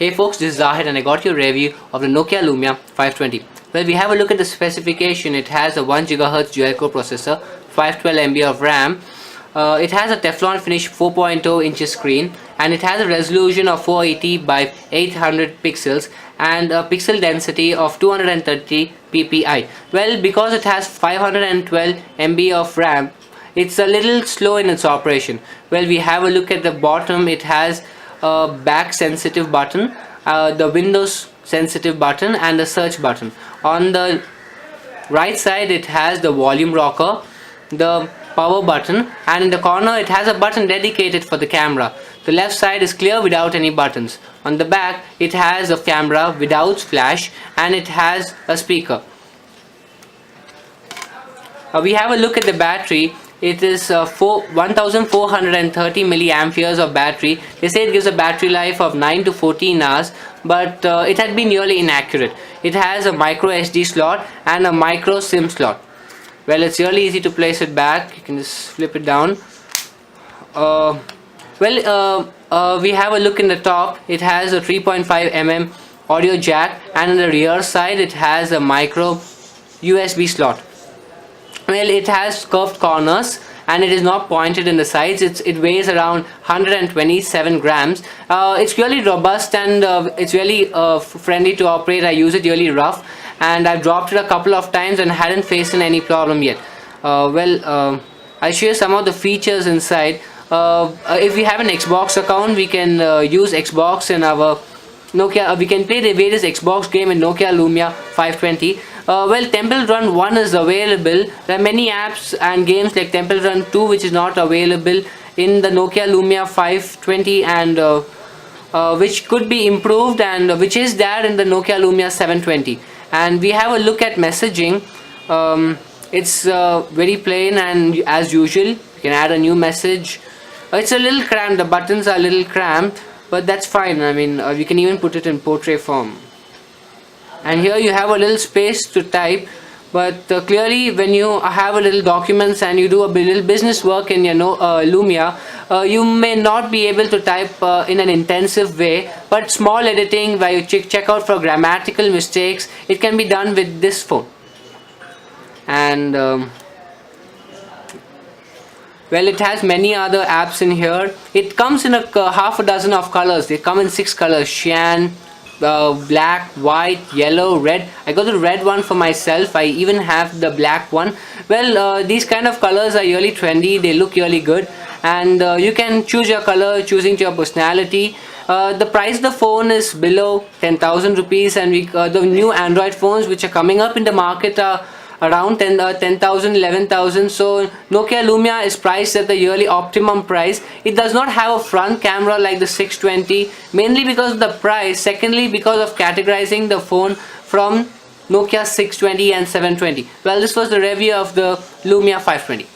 Hey folks, this is Zahid and I got your review of the Nokia Lumia 520. Well, we have a look at the specification. It has a 1 GHz dual-core processor, 512 MB of RAM. It has a Teflon finish 4.0 inches screen, and it has a resolution of 480 by 800 pixels and a pixel density of 230 ppi. Well, because it has 512 MB of RAM, it's a little slow in its operation. Well, we have a look at the bottom. It has a back sensitive button, the Windows sensitive button, and the search button. On the right side it has the volume rocker, the power button, and in the corner it has a button dedicated for the camera. The left side is clear without any buttons. On the back it has a camera without flash, and it has a speaker. We have a look at the battery. It is 1430 milliamperes of battery. They say it gives a battery life of 9 to 14 hours, but it had been nearly inaccurate. It has a micro SD slot and a micro SIM slot. Well, it's really easy to place it back. You can just flip it down. We have a look in the top. It has a 3.5 mm audio jack, and in the rear side it has a micro USB slot. Well, it has curved corners and it is not pointed in the sides. It weighs around 127 grams. It's really robust, and it's really friendly to operate. I use it really rough, and I've dropped it a couple of times and hadn't faced any problem yet. I'll show you some of the features inside. If we have an Xbox account, we can use Xbox in our Nokia. We can play the various Xbox game in Nokia Lumia 520. Temple Run 1 is available. There are many apps and games like Temple Run 2 which is not available in the Nokia Lumia 520, and which could be improved, and which is there in the Nokia Lumia 720. And we have a look at messaging. It's very plain, and as usual you can add a new message. It's a little cramped, the buttons are a little cramped, but that's fine. I mean, you can even put it in portrait form. And here you have a little space to type, but clearly when you have a little documents and you do a little business work in your Lumia, you may not be able to type in an intensive way, but small editing where you check out for grammatical mistakes, it can be done with this phone. And well, it has many other apps in here. It comes in a half a dozen of colors. They come in 6 colors: cyan, black, white, yellow, red. I got the red one for myself. I even have the black one. Well, these kind of colors are really trendy. They look really good, and you can choose your color choosing to your personality. The price of the phone is below 10,000 rupees, and the new Android phones which are coming up in the market are around 10,000, 11,000. So Nokia Lumia is priced at the yearly optimum price. It does not have a front camera like the 620, mainly because of the price. Secondly, because of categorizing the phone from Nokia 620 and 720. Well, this was the review of the Lumia 520.